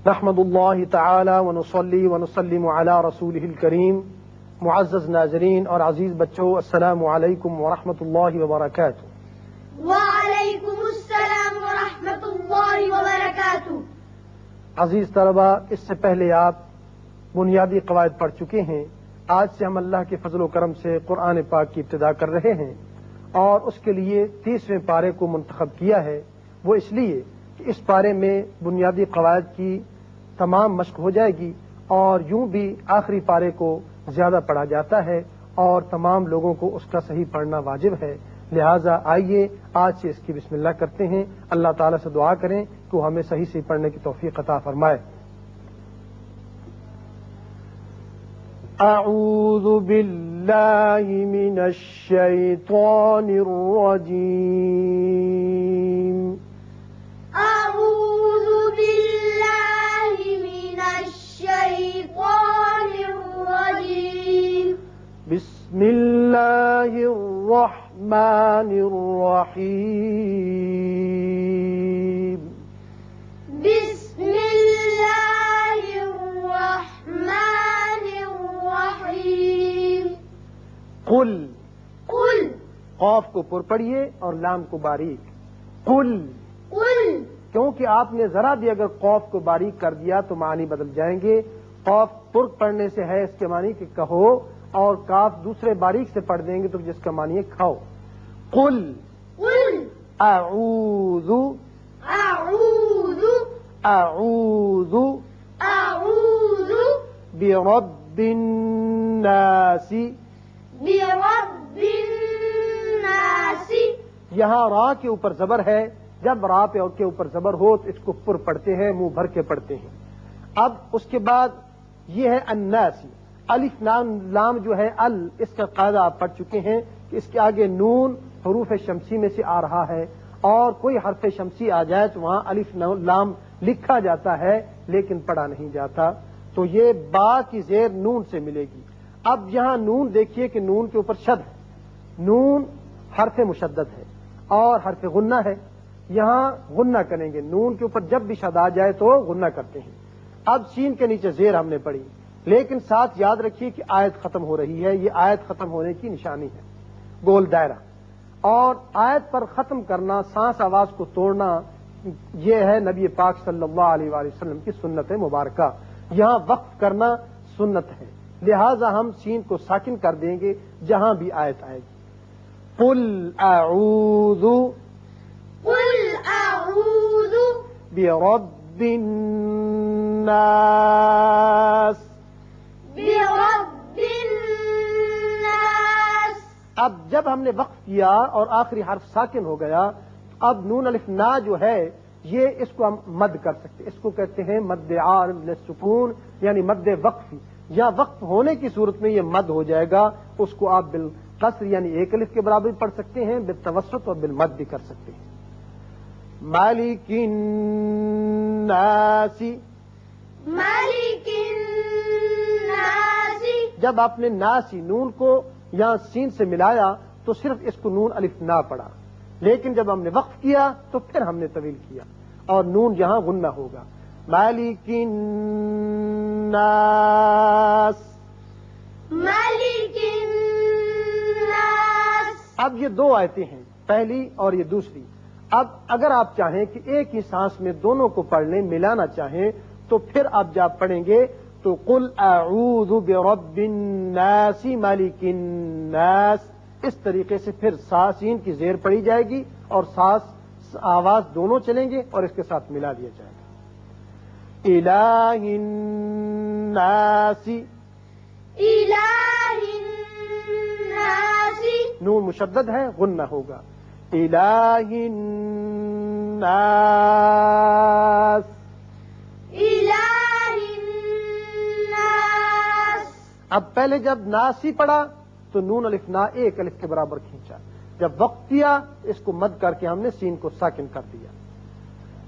نحمد اللہ تعالی ونصلی ونسلم علی رسولہ الکریم. معزز ناظرین اور عزیز بچوں، السلام علیکم ورحمۃ اللہ وبرکاتہ. وعلیکم السلام ورحمۃ اللہ وبرکاتہ. عزیز طلبہ، اس سے پہلے آپ بنیادی قواعد پڑھ چکے ہیں. آج سے ہم اللہ کے فضل و کرم سے قرآن پاک کی ابتدا کر رہے ہیں اور اس کے لیے 30ویں پارے کو منتخب کیا ہے. وہ اس لیے کہ اس پارے میں بنیادی قواعد کی تمام مشق ہو جائے گی اور یوں بھی آخری پارے کو زیادہ پڑھا جاتا ہے اور تمام لوگوں کو اس کا صحیح پڑھنا واجب ہے. لہٰذا آئیے آج سے اس کی بسم اللہ کرتے ہیں. اللہ تعالیٰ سے دعا کریں کہ وہ ہمیں صحیح سے پڑھنے کی توفیق عطا فرمائے. اعوذ باللہ من الشیطان الرجیم. اعوذ باللہ من الشیطان الرجیم. بسم اللہ الرحمن الرحیم. بسم اللہ الرحمن الرحیم. قل، قل، قاف کو پر پڑھیے اور لام کو باریک. قل، قل، کیونکہ آپ نے ذرا بھی اگر قاف کو باریک کر دیا تو معنی بدل جائیں گے. قاف پر پڑھنے سے ہے اس کے معنی کہ کہو، اور کاف دوسرے باریک سے پڑھ دیں گے تو جس کا معنی ہے کھاؤ. قل قل، اعوذ، اعوذ، اعوذ اعوذ برب الناس. برب الناس. یہاں را کے اوپر زبر ہے. جب را پہ کے اوپر زبر ہو تو اس کو پر پڑھتے ہیں، منہ بھر کے پڑھتے ہیں. اب اس کے بعد یہ ہے الناس. الف لام جو ہے اس کا قاعدہ آپ پڑھ چکے ہیں کہ اس کے آگے نون حروف شمسی میں سے آ رہا ہے اور کوئی حرف شمسی آ جائے تو وہاں الف لام لکھا جاتا ہے لیکن پڑھا نہیں جاتا. تو یہ با کی زیر نون سے ملے گی. اب یہاں نون دیکھیے کہ نون کے اوپر شد ہے. نون حرف مشدد ہے اور حرف غنہ ہے. یہاں غنہ کریں گے. نون کے اوپر جب بھی شد آ جائے تو غنہ کرتے ہیں. اب سین کے نیچے زیر ہم نے پڑھی، لیکن ساتھ یاد رکھیے کہ آیت ختم ہو رہی ہے. یہ آیت ختم ہونے کی نشانی ہے، گول دائرہ. اور آیت پر ختم کرنا، سانس آواز کو توڑنا، یہ ہے نبی پاک صلی اللہ علیہ وآلہ وسلم کی سنت مبارکہ. یہاں وقف کرنا سنت ہے، لہذا ہم سین کو ساکن کر دیں گے جہاں بھی آیت آئے گی. قل اعوذ، قل اعوذ برب الناس. برب الناس. اب جب ہم نے وقف کیا اور آخری حرف ساکن ہو گیا، اب نون الف نا جو ہے یہ اس کو ہم مد کر سکتے. اس کو کہتے ہیں مد عارض للسکون، یعنی مد وقفی. یا وقف ہونے کی صورت میں یہ مد ہو جائے گا. اس کو آپ بالقصر یعنی ایک الف کے برابر پڑھ سکتے ہیں، بالتوسط اور بالمد بھی کر سکتے ہیں. مالک الناس. مالک الناس. جب آپ نے ناسی نون کو یہاں سین سے ملایا تو صرف اس کو نون الف نا پڑا، لیکن جب ہم نے وقف کیا تو پھر ہم نے طویل کیا اور نون یہاں غنہ ہوگا. مالک الناس. مالک الناس. اب یہ دو آیتیں ہیں، پہلی اور یہ دوسری. اب اگر آپ چاہیں کہ ایک ہی سانس میں دونوں کو پڑھ لیں، ملانا چاہیں، تو پھر آپ جب پڑھیں گے تو قل اعوذ برب الناس مالک الناس، اس طریقے سے پھر سین کی زیر پڑی جائے گی اور ساس آواز دونوں چلیں گے اور اس کے ساتھ ملا دیا جائے گا. الہ الناس. الہ الناس. نون مشدد ہے، غنہ ہوگا. الہ الناس. الہ الناس. اب پہلے جب ناسی پڑا تو نون الف نا ایک الف کے برابر کھینچا. جب وقت کیا اس کو مد کر کے ہم نے سین کو ساکن کر دیا.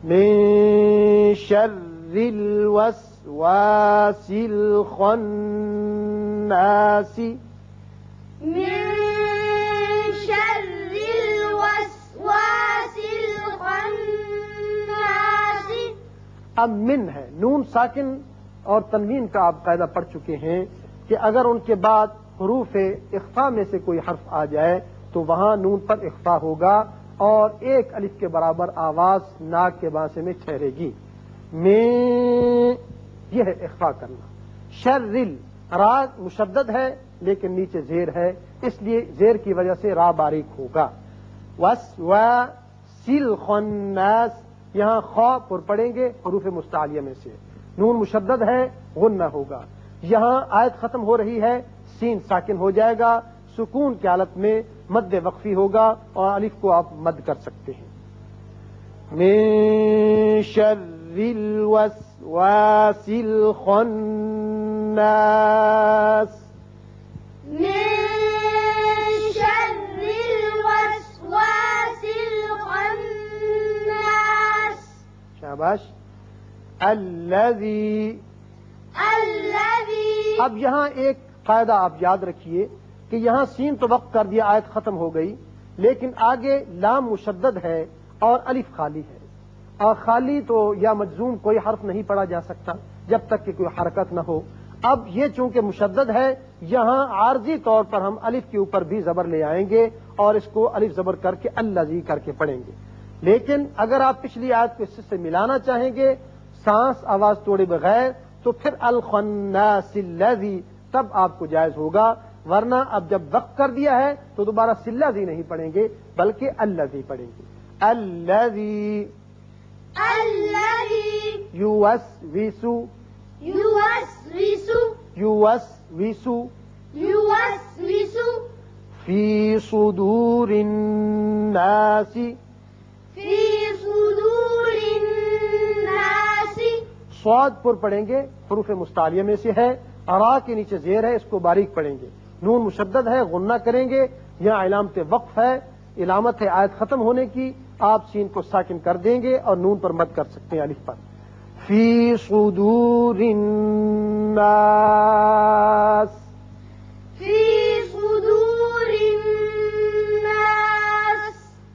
من شر الوسواس الخناس. من شر الوسواس الخناس. اب من ہے، نون ساکن اور تنوین کا آپ قاعدہ پڑھ چکے ہیں کہ اگر ان کے بعد حروف اخفا میں سے کوئی حرف آ جائے تو وہاں نون پر اخفا ہوگا اور ایک الف کے برابر آواز ناک کے باسے میں ٹھہرے گی. میں، یہ ہے اخفا کرنا. شرل، را مشدد ہے لیکن نیچے زیر ہے، اس لیے زیر کی وجہ سے را باریک ہوگا. وسواسل الخناس، یہاں خا پر پڑیں گے حروف مستعلیہ میں سے. نون مشدد ہے، غنہ ہوگا. یہاں آیت ختم ہو رہی ہے، سین ساکن ہو جائے گا. سکون کی حالت میں مد وقفی ہوگا اور الف کو آپ مد کر سکتے ہیں. من شر الوسواس الخناس، من شر الوسواس الخناس، شاباش. الذی، اب یہاں ایک قاعدہ آپ یاد رکھیے کہ یہاں سین تو وقف کر دیا، آیت ختم ہو گئی، لیکن آگے لام مشدد ہے اور الف خالی ہے. اور خالی تو یا مجزوم کوئی حرف نہیں پڑھا جا سکتا جب تک کہ کوئی حرکت نہ ہو. اب یہ چونکہ مشدد ہے، یہاں عارضی طور پر ہم الف کے اوپر بھی زبر لے آئیں گے اور اس کو الف زبر کر کے الذی کر کے پڑھیں گے. لیکن اگر آپ پچھلی آیت کو اس سے ملانا چاہیں گے سانس آواز توڑے بغیر تو پھر الخناس الذی تب آپ کو جائز ہوگا، ورنہ اب جب وقف کر دیا ہے تو دوبارہ سلذی نہیں پڑھیں گے بلکہ الذی پڑھیں گے. الذی یوسوس، یوسوس فی صدور الناس، صاد پر پڑھیں گے حروف مستعلیہ میں سے ہے، را کے نیچے زیر ہے، اس کو باریک پڑھیں گے. نون مشدد ہے، غنہ کریں گے. یہاں علامت وقف ہے، علامت ہے آیت ختم ہونے کی. آپ سین کو ساکن کر دیں گے اور نون پر مد کر سکتے ہیں الف پر. فی صدور الناس،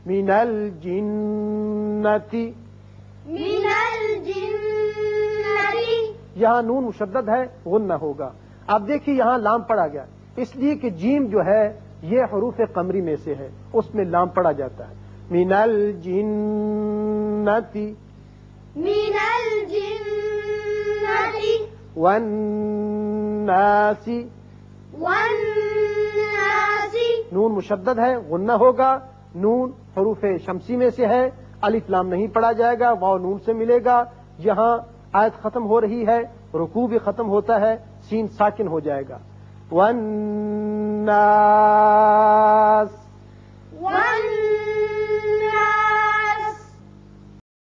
من الجنة، یہاں نون مشدد ہے، غنہ ہوگا. اب دیکھیے یہاں لام پڑا گیا، اس لیے کہ جیم جو ہے یہ حروف قمری میں سے ہے، اس میں لام پڑا جاتا ہے. من الجنة والناس، نون مشدد ہے، غنہ ہوگا. نون حروف شمسی میں سے ہے، الف لام نہیں پڑا جائے گا، واو نون سے ملے گا. یہاں آیت ختم ہو رہی ہے، رکوع بھی ختم ہوتا ہے، سین ساکن ہو جائے گا. والناس